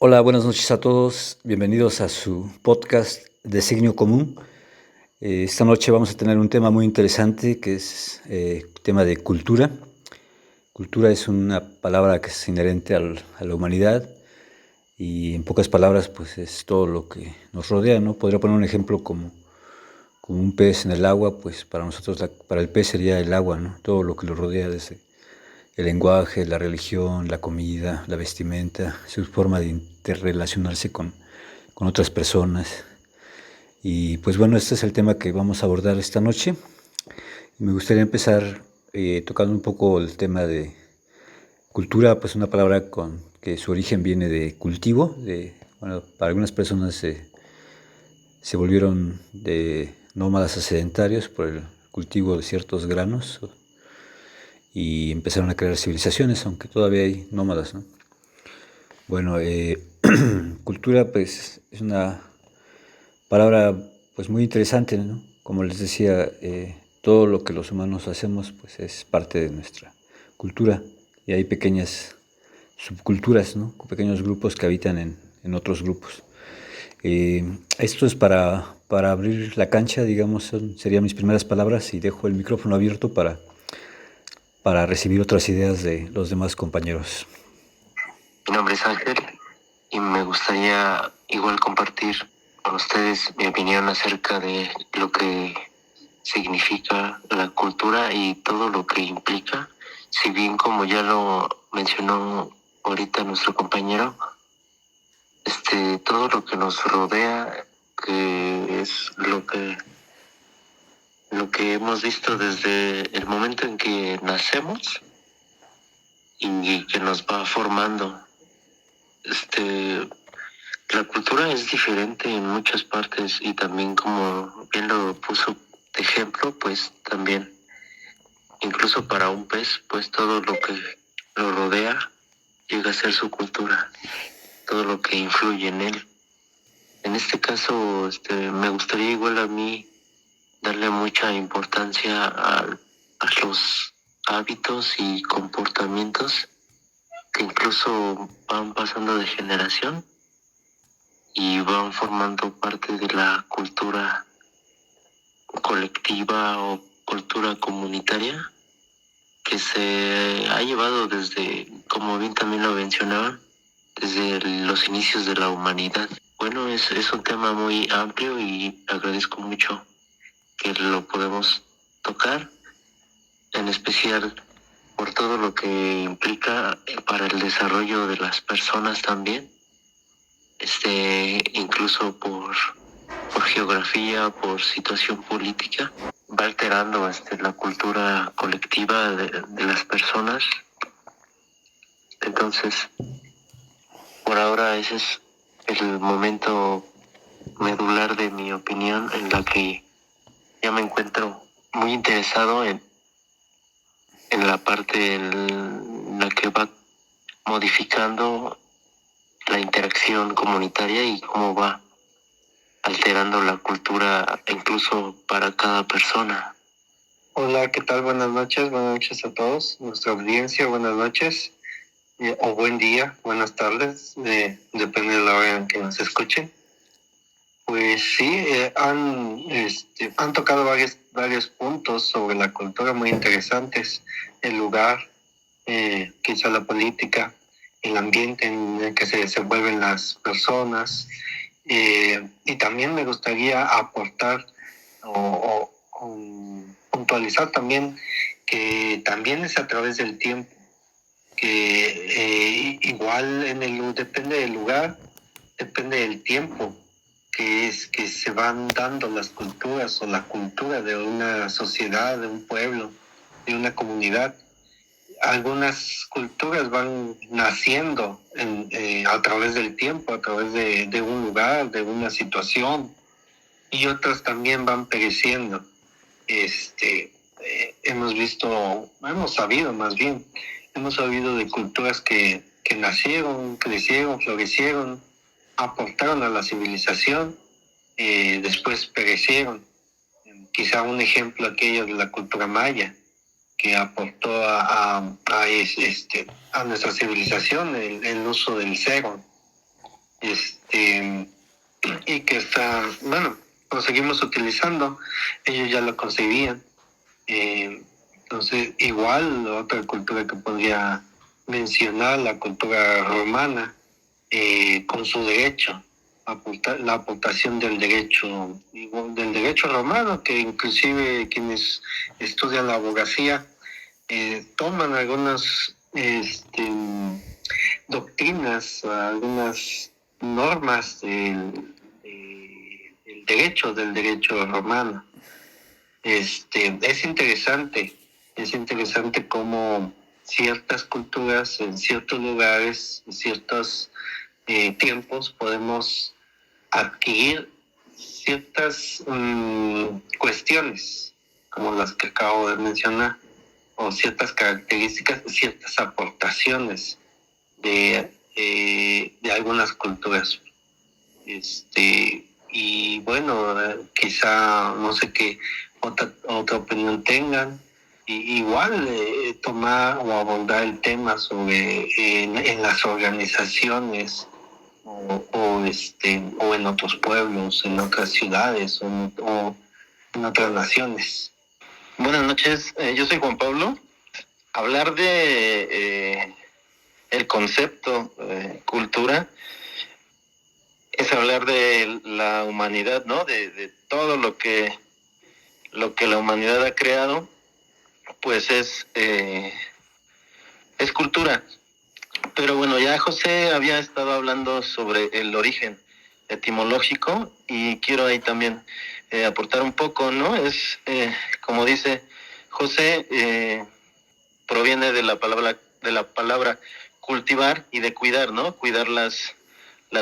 Hola, buenas noches a todos. Bienvenidos a su podcast Designio Común. Esta noche vamos a tener un tema muy interesante que es tema de cultura. Cultura es una palabra que es inherente a la humanidad y en pocas palabras pues es todo lo que nos rodea, ¿no? Podría poner un ejemplo como un pez en el agua, pues para nosotros, para el pez sería el agua, ¿no? Todo lo que lo rodea desde el lenguaje, la religión, la comida, la vestimenta, su forma de interrelacionarse con otras personas. Y pues bueno, este es el tema que vamos a abordar esta noche. Me gustaría empezar tocando un poco el tema de cultura, pues una palabra con que su origen viene de cultivo. Bueno, para algunas personas se volvieron de nómadas a sedentarios por el cultivo de ciertos granos y empezaron a crear civilizaciones, aunque todavía hay nómadas, ¿no? Bueno, cultura pues es una palabra pues muy interesante, ¿no? Como les decía, todo lo que los humanos hacemos pues es parte de nuestra cultura y hay pequeñas subculturas, ¿no? Pequeños grupos que habitan en otros grupos. Esto es para abrir la cancha, digamos, serían mis primeras palabras y dejo el micrófono abierto para recibir otras ideas de los demás compañeros. Mi nombre es Ángel y me gustaría igual compartir con ustedes mi opinión acerca de lo que significa la cultura y todo lo que implica. Si bien, como ya lo mencionó ahorita nuestro compañero, todo lo que nos rodea, que es lo que hemos visto desde el momento en que nacemos y que nos va formando. La cultura es diferente en muchas partes y también, como bien lo puso de ejemplo, pues también incluso para un pez, pues todo lo que lo rodea llega a ser su cultura, todo lo que influye en él. En este caso, me gustaría igual a mí darle mucha importancia a los hábitos y comportamientos que incluso van pasando de generación y van formando parte de la cultura colectiva o cultura comunitaria que se ha llevado desde, como bien también lo mencionaban, desde los inicios de la humanidad. Bueno, es un tema muy amplio y agradezco mucho que lo podemos tocar, en especial por todo lo que implica para el desarrollo de las personas también, incluso por geografía, por situación política, va alterando la cultura colectiva de las personas. Entonces, por ahora ese es el momento medular de mi opinión, en la que ya me encuentro muy interesado en la parte en la que va modificando la interacción comunitaria y cómo va alterando la cultura incluso para cada persona. Hola, ¿qué tal? Buenas noches a todos, nuestra audiencia, buenas noches, o buen día, buenas tardes, depende de la hora en que nos escuchen. Pues sí, han tocado varios puntos sobre la cultura muy interesantes, el lugar, quizá la política, el ambiente en el que se desenvuelven las personas, y también me gustaría aportar o puntualizar también que también es a través del tiempo, que igual depende del lugar, depende del tiempo, que es que se van dando las culturas o la cultura de una sociedad, de un pueblo, de una comunidad. Algunas culturas van naciendo a través del tiempo, a través de un lugar, de una situación, y otras también van pereciendo. Hemos sabido de culturas que nacieron, crecieron, florecieron, aportaron a la civilización, después perecieron. Quizá un ejemplo aquello de la cultura maya, que aportó a nuestra civilización el uso del cero. y que está, bueno, lo seguimos utilizando, ellos ya lo concebían. Entonces, igual otra cultura que podría mencionar, la cultura romana, con su derecho, la aportación del derecho romano, que inclusive quienes estudian la abogacía toman algunas doctrinas, algunas normas del derecho romano. Es interesante cómo ciertas culturas en ciertos lugares, en ciertos tiempos, podemos adquirir ciertas cuestiones, como las que acabo de mencionar, o ciertas características, ciertas aportaciones de algunas culturas. Y bueno, quizá no sé qué otra opinión tengan. Igual tomar o abordar el tema sobre en las organizaciones o en otros pueblos, en otras ciudades o en otras naciones. Buenas noches, yo soy Juan Pablo. Hablar de el concepto cultura es hablar de la humanidad, ¿no? De todo lo que la humanidad ha creado, pues es cultura. Pero bueno, ya José había estado hablando sobre el origen etimológico y quiero ahí también aportar un poco, ¿no? Es, como dice José, proviene de la palabra cultivar y de cuidar, ¿no? Cuidar las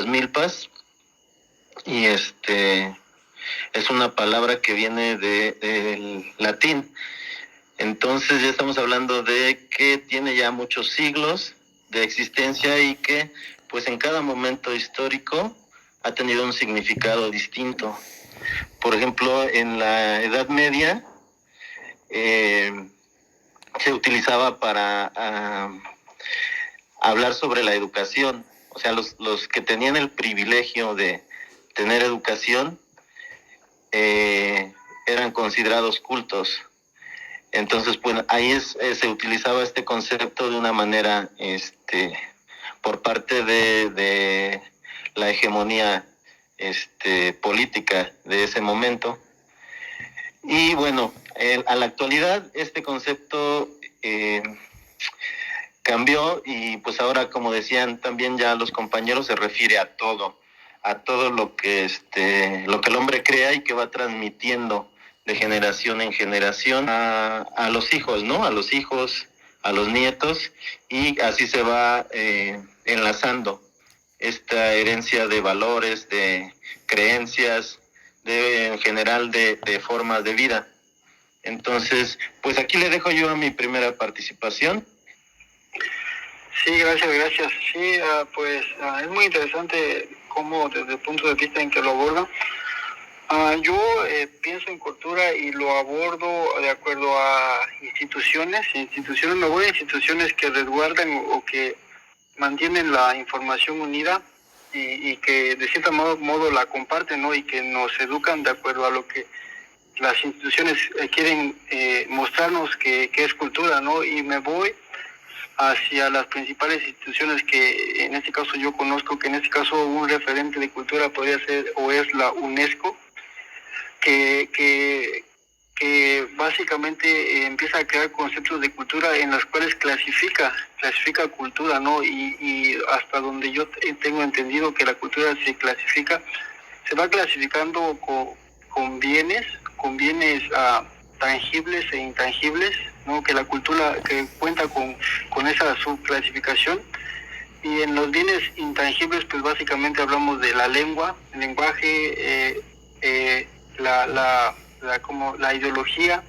milpas, y es una palabra que viene del latín. Entonces ya estamos hablando de que tiene ya muchos siglos de existencia y que pues en cada momento histórico ha tenido un significado distinto. Por ejemplo, en la Edad Media se utilizaba para hablar sobre la educación. O sea, los que tenían el privilegio de tener educación eran considerados cultos. Entonces, pues ahí se utilizaba este concepto de una manera por parte de la hegemonía política de ese momento. Y bueno, a la actualidad este concepto cambió y pues ahora, como decían también ya los compañeros, se refiere a todo lo que lo que el hombre crea y que va transmitiendo de generación en generación a los hijos, ¿no? A los hijos, a los nietos, y así se va enlazando esta herencia de valores, de creencias, en general de formas de vida. Entonces, pues aquí le dejo yo a mi primera participación. Sí, gracias. Sí, pues es muy interesante cómo desde el punto de vista en que lo aborda. Yo pienso en cultura y lo abordo de acuerdo a instituciones. Me voy a instituciones que resguardan o que mantienen la información unida y que de cierto modo la comparten, ¿no? Y que nos educan de acuerdo a lo que las instituciones quieren mostrarnos que es cultura, ¿no? Y me voy hacia las principales instituciones que en este caso yo conozco, que en este caso un referente de cultura podría ser o es la UNESCO, que básicamente empieza a crear conceptos de cultura en los cuales clasifica cultura, ¿no? Y hasta donde yo tengo entendido que la cultura se va clasificando con bienes tangibles e intangibles, ¿no? Que la cultura que cuenta con esa subclasificación. Y en los bienes intangibles, pues básicamente hablamos de la lengua, el lenguaje, como la ideología,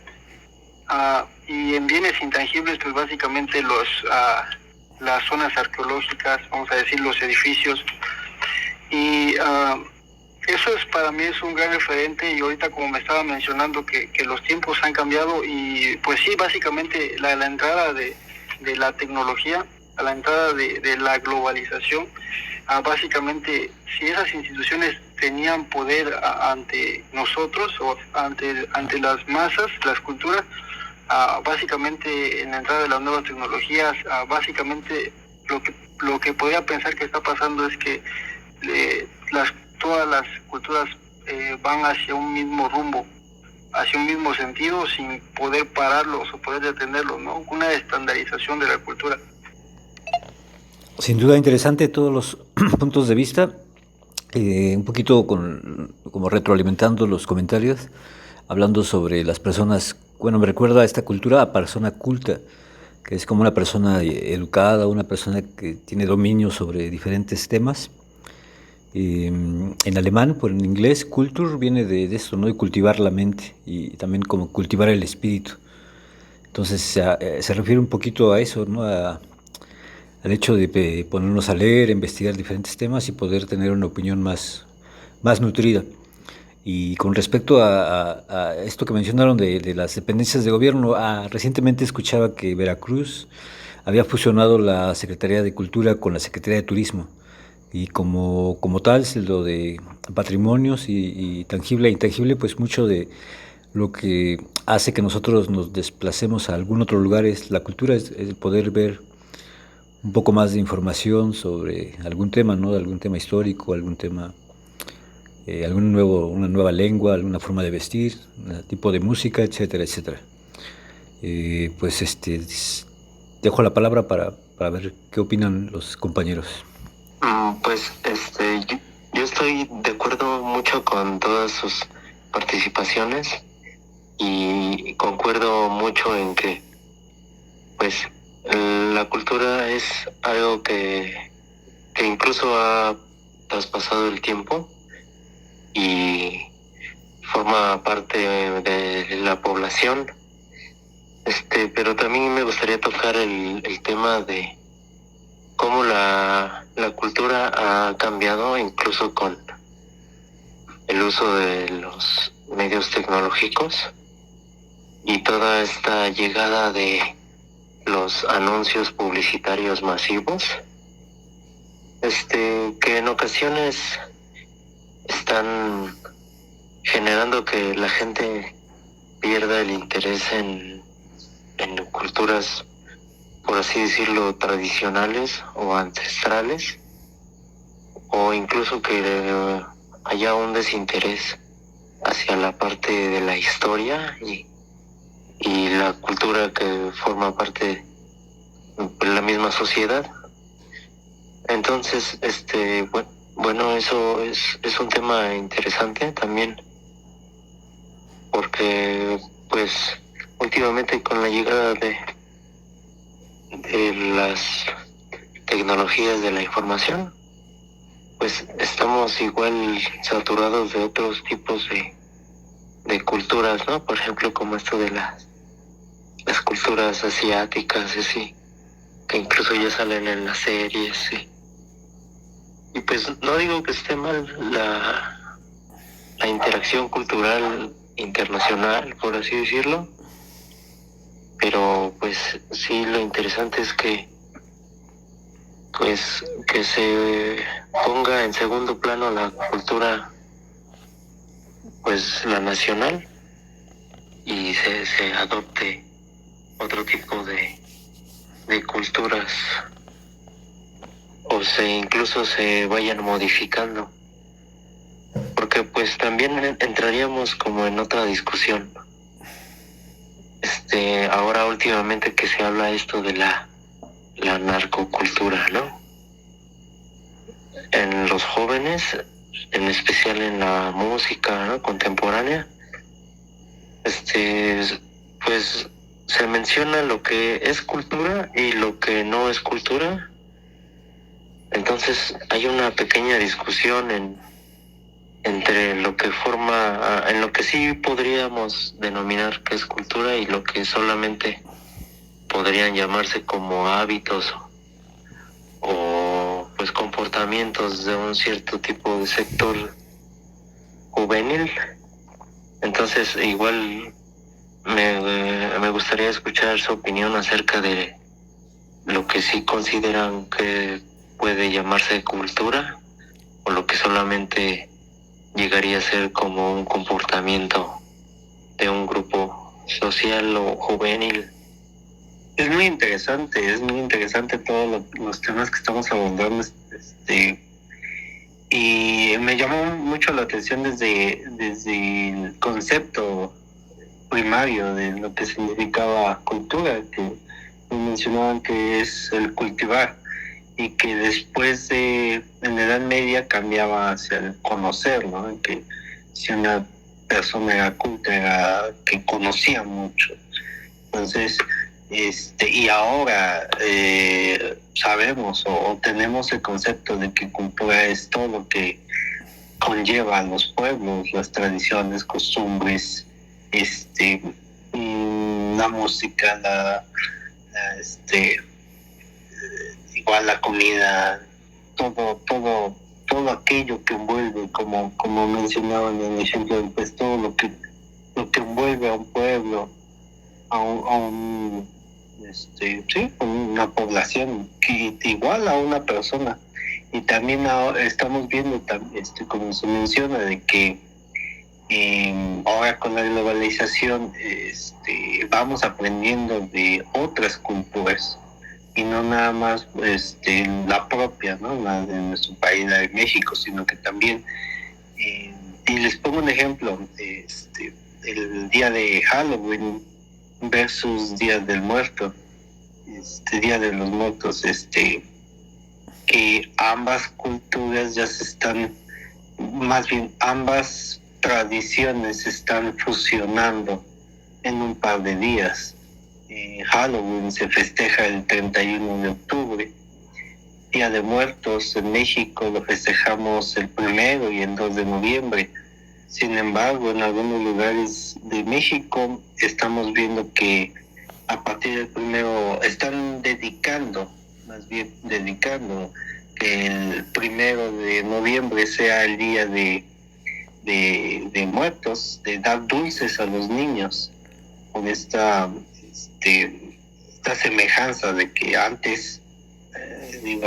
y en bienes intangibles, pues básicamente las zonas arqueológicas, vamos a decir los edificios. Y eso para mí es un gran referente, y ahorita como me estaba mencionando que los tiempos han cambiado, y pues sí, básicamente la entrada de la tecnología, a la entrada de la globalización, básicamente, si esas instituciones tenían poder ante nosotros o ante las masas, las culturas, básicamente en la entrada de las nuevas tecnologías, básicamente lo que podría pensar que está pasando es que todas las culturas van hacia un mismo rumbo, hacia un mismo sentido, sin poder pararlos o poder detenerlos, ¿no? Una estandarización de la cultura. Sin duda interesante todos los puntos de vista, un poquito como retroalimentando los comentarios, hablando sobre las personas, bueno, me recuerda a esta cultura a persona culta, que es como una persona educada, una persona que tiene dominio sobre diferentes temas. En alemán, pues en inglés, Kultur viene de esto, ¿no? De cultivar la mente y también como cultivar el espíritu. Entonces se refiere un poquito a eso, ¿no? Al hecho de ponernos a leer, a investigar diferentes temas y poder tener una opinión más nutrida. Y con respecto a esto que mencionaron de las dependencias de gobierno, recientemente escuchaba que Veracruz había fusionado la Secretaría de Cultura con la Secretaría de Turismo. Y como tal, lo de patrimonios y tangible e intangible, pues mucho de lo que hace que nosotros nos desplacemos a algún otro lugar es la cultura, es el poder ver un poco más de información sobre algún tema, ¿no? Algún tema histórico, algún tema, una nueva lengua, alguna forma de vestir, un tipo de música, etcétera, etcétera. Pues dejo la palabra para ver qué opinan los compañeros. Pues yo estoy de acuerdo mucho con todas sus participaciones y concuerdo mucho en que pues la cultura es algo que incluso ha traspasado el tiempo y forma parte de la población. Pero también me gustaría tocar el tema de cómo la cultura ha cambiado incluso con el uso de los medios tecnológicos y toda esta llegada de los anuncios publicitarios masivos, que en ocasiones están generando que la gente pierda el interés en culturas, por así decirlo, tradicionales o ancestrales, o incluso que haya un desinterés hacia la parte de la historia y la cultura que forma parte de la misma sociedad. Entonces, bueno, eso es un tema interesante también, porque pues últimamente con la llegada de las tecnologías de la información, pues estamos igual saturados de otros tipos de culturas, ¿no? Por ejemplo, como esto de las culturas asiáticas, así, que incluso ya salen en las series, sí. Y pues no digo que esté mal la interacción cultural internacional, por así decirlo, pero pues sí, lo interesante es que se ponga en segundo plano la cultura, pues la nacional, y se adopte otro tipo de culturas, o incluso se vayan modificando, porque pues también entraríamos como en otra discusión. Ahora últimamente que se habla esto de la narcocultura, ¿no? En los jóvenes, en especial en la música, ¿no?, contemporánea, pues se menciona lo que es cultura y lo que no es cultura. Entonces hay una pequeña discusión entre lo que en lo que sí podríamos denominar que es cultura y lo que solamente podrían llamarse como hábitos o pues comportamientos de un cierto tipo de sector juvenil. Entonces igual me gustaría escuchar su opinión acerca de lo que sí consideran que puede llamarse cultura o lo que solamente llegaría a ser como un comportamiento de un grupo social o juvenil. Es muy interesante todos los temas que estamos abordando, y me llamó mucho la atención desde el concepto primario de lo que significaba cultura, que mencionaban que es el cultivar, y que después en la Edad Media cambiaba hacia el conocer, ¿no? Que si una persona era culta era que conocía mucho. Entonces, y ahora sabemos o tenemos el concepto de que cultura es todo lo que conlleva a los pueblos, las tradiciones, costumbres, la música, igual la comida, todo aquello que envuelve, como mencionaban en el ejemplo, pues todo lo que envuelve a un pueblo, a una población, que igual a una persona. Y también ahora estamos viendo, como se menciona, de que ahora con la globalización vamos aprendiendo de otras culturas y no nada más la propia, ¿no? La de nuestro país, la de México, sino que también, y les pongo un ejemplo, el día de Halloween versus Día del Muerto, Día de los Muertos, que ambas culturas ya se están, más bien ambas tradiciones se están fusionando en un par de días. Halloween se festeja el 31 de octubre. Día de Muertos en México lo festejamos el 1 y el 2 de noviembre. Sin embargo, en algunos lugares de México estamos viendo que a partir del 1 están dedicando que el 1 de noviembre sea el día de muertos, de dar dulces a los niños, con esta semejanza de que antes,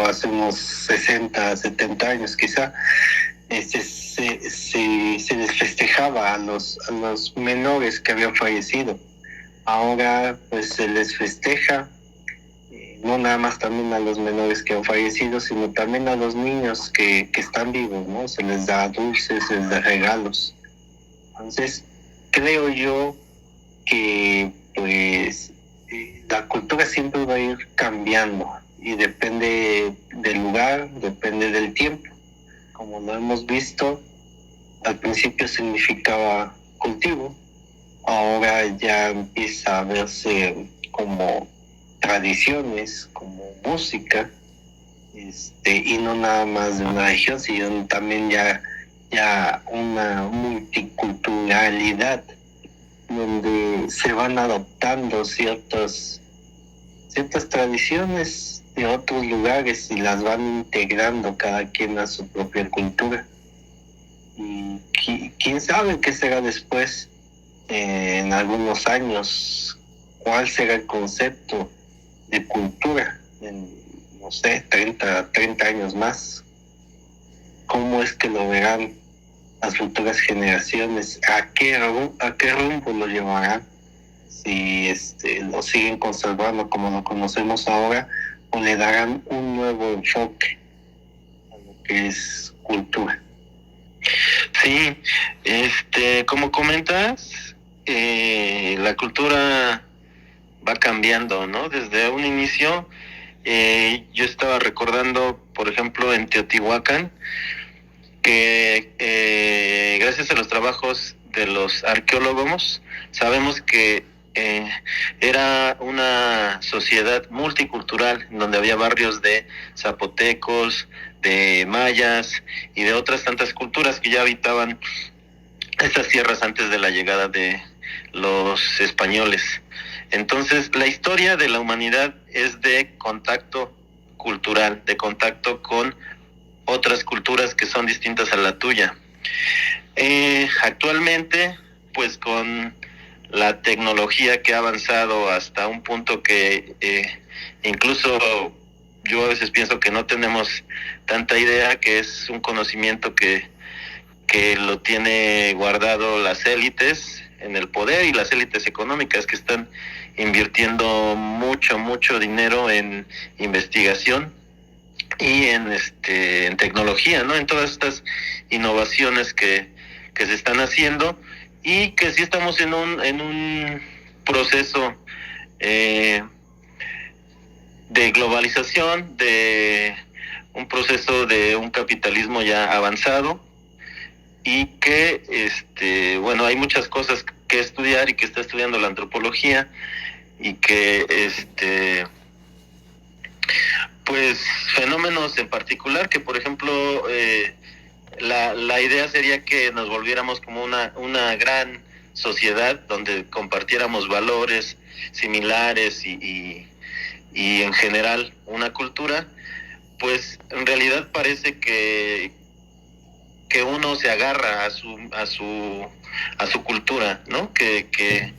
hace unos 60, 70 años quizá, se les festejaba a los menores que habían fallecido. Ahora pues se les festeja, no nada más también a los menores que han fallecido, sino también a los niños que están vivos, ¿no? Se les da dulces, se les da regalos. Entonces, creo yo que pues la cultura siempre va a ir cambiando y depende del lugar, depende del tiempo. Como lo hemos visto, al principio significaba cultivo, ahora ya empieza a verse como tradiciones, como música, y no nada más de una región, sino también ya una multiculturalidad donde se van adoptando ciertas tradiciones de otros lugares y las van integrando cada quien a su propia cultura. Y quién sabe qué será después, en algunos años, cuál será el concepto de cultura en, no sé, 30 años más. ¿Cómo es que lo verán las futuras generaciones? ¿A qué rumbo lo llevarán? Si lo siguen conservando como lo conocemos ahora, o le darán un nuevo enfoque a lo que es cultura. Sí, como comentas, la cultura va cambiando, ¿no? Desde un inicio, yo estaba recordando, por ejemplo, en Teotihuacán, que gracias a los trabajos de los arqueólogos, sabemos que era una sociedad multicultural, donde había barrios de zapotecos, de mayas y de otras tantas culturas que ya habitaban estas tierras antes de la llegada de los españoles. Entonces, la historia de la humanidad es de contacto cultural, de contacto con otras culturas que son distintas a la tuya. Actualmente, pues con la tecnología que ha avanzado hasta un punto que incluso yo a veces pienso que no tenemos tanta idea, que es un conocimiento que lo tiene guardado las élites en el poder y las élites económicas que están invirtiendo mucho dinero en investigación y en tecnología, ¿no? En todas estas innovaciones que se están haciendo, y que sí estamos en un proceso de globalización, de un proceso de un capitalismo ya avanzado, y que hay muchas cosas que estudiar, y que está estudiando la antropología, y que pues fenómenos en particular, que por ejemplo la idea sería que nos volviéramos como una gran sociedad donde compartiéramos valores similares y en general una cultura. Pues en realidad parece que uno se agarra a su cultura, ¿no? Que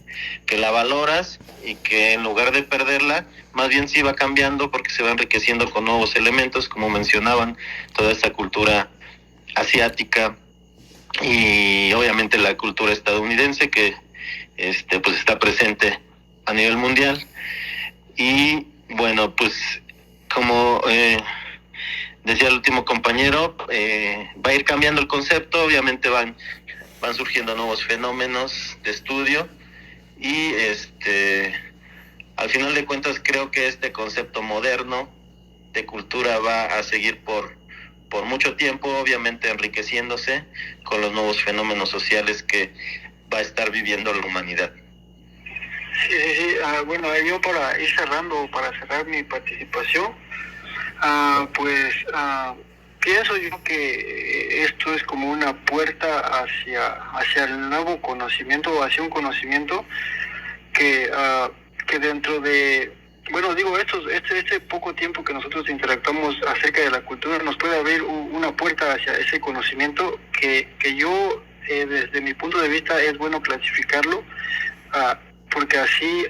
la valoras, y que en lugar de perderla, más bien sí va cambiando, porque se va enriqueciendo con nuevos elementos, como mencionaban, toda esta cultura asiática y obviamente la cultura estadounidense, que pues está presente a nivel mundial. Y bueno, pues como decía el último compañero, va a ir cambiando el concepto, obviamente van surgiendo nuevos fenómenos de estudio, y al final de cuentas creo que este concepto moderno de cultura va a seguir por mucho tiempo, obviamente enriqueciéndose con los nuevos fenómenos sociales que va a estar viviendo la humanidad. Sí. Bueno, yo para ir cerrando, para cerrar mi participación, pienso yo que esto es como una puerta hacia el nuevo conocimiento, hacia un conocimiento que dentro de, bueno, digo, este poco tiempo que nosotros interactuamos acerca de la cultura nos puede abrir una puerta hacia ese conocimiento que yo, desde mi punto de vista, es bueno clasificarlo, porque así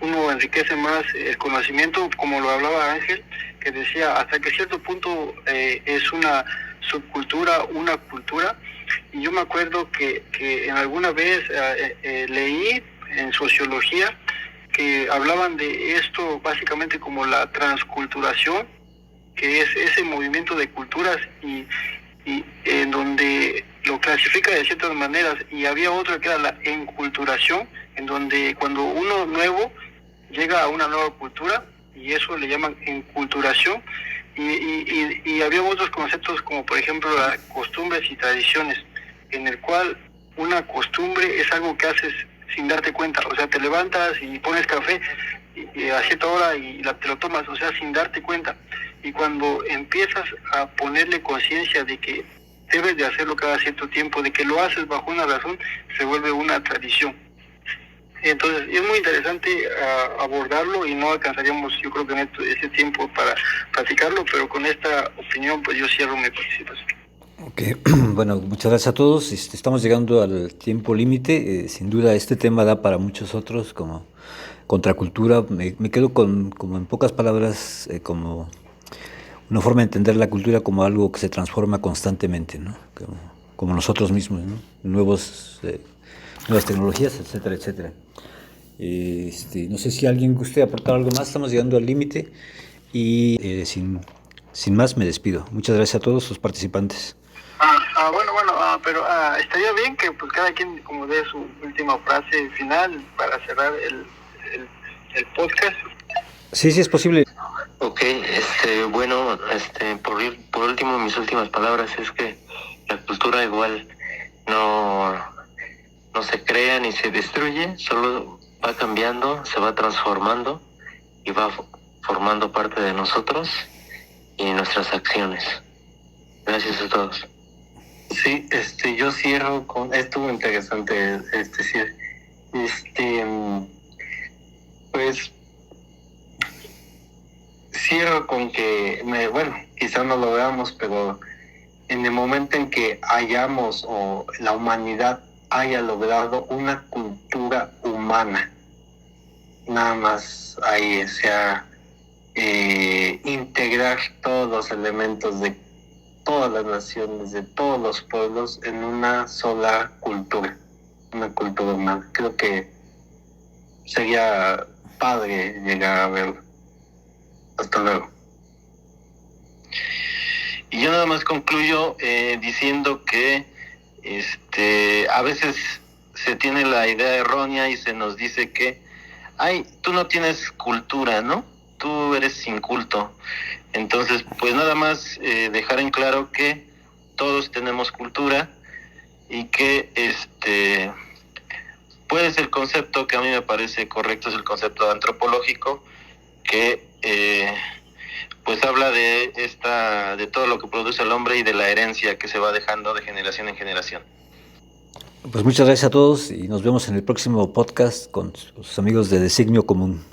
uno enriquece más el conocimiento, como lo hablaba Ángel, que decía, hasta que cierto punto es una subcultura, una cultura. Y yo me acuerdo que en alguna vez leí en sociología que hablaban de esto básicamente como la transculturación, que es ese movimiento de culturas y en donde lo clasifica de ciertas maneras, y había otra que era la enculturación, en donde cuando uno nuevo llega a una nueva cultura, y eso le llaman enculturación, y había otros conceptos como por ejemplo las costumbres y tradiciones, en el cual una costumbre es algo que haces sin darte cuenta, o sea, te levantas y pones café y a cierta hora te lo tomas, o sea, sin darte cuenta. Y cuando empiezas a ponerle conciencia de que debes de hacerlo cada cierto tiempo, de que lo haces bajo una razón, se vuelve una tradición. Entonces, es muy interesante abordarlo, y no alcanzaríamos, yo creo que en ese tiempo para platicarlo, pero con esta opinión, pues yo cierro mi participación. Ok, bueno, muchas gracias a todos. Estamos llegando al tiempo límite. Sin duda, este tema da para muchos otros, como contracultura. Me quedo como en pocas palabras, como una forma de entender la cultura como algo que se transforma constantemente, ¿no? Como nosotros mismos, ¿no? Nuevas tecnologías, etcétera, etcétera. No sé si alguien guste aportar algo más. Estamos llegando al límite y sin más me despido. Muchas gracias a todos sus participantes. Pero estaría bien que pues cada quien como dé su última frase final para cerrar el podcast. Sí, es posible. Ok, por último, mis últimas palabras es que la cultura igual no se crea ni se destruye, solo va cambiando, se va transformando y va formando parte de nosotros y nuestras acciones. Gracias a todos. Sí, yo cierro con esto interesante, pues cierro con que, quizá no lo veamos, pero en el momento en que hayamos o la humanidad haya logrado una cultura humana, nada más ahí, o sea, integrar todos los elementos de todas las naciones, de todos los pueblos en una sola cultura, una cultura humana. Creo que sería padre llegar a verlo. Hasta luego. Y yo nada más concluyo diciendo que a veces se tiene la idea errónea y se nos dice que, ay, tú no tienes cultura, ¿no? Tú eres inculto. Entonces, pues nada más dejar en claro que todos tenemos cultura y que pues el concepto que a mí me parece correcto es el concepto antropológico, que pues habla de todo lo que produce el hombre y de la herencia que se va dejando de generación en generación. Pues muchas gracias a todos y nos vemos en el próximo podcast con sus amigos de Designio Común.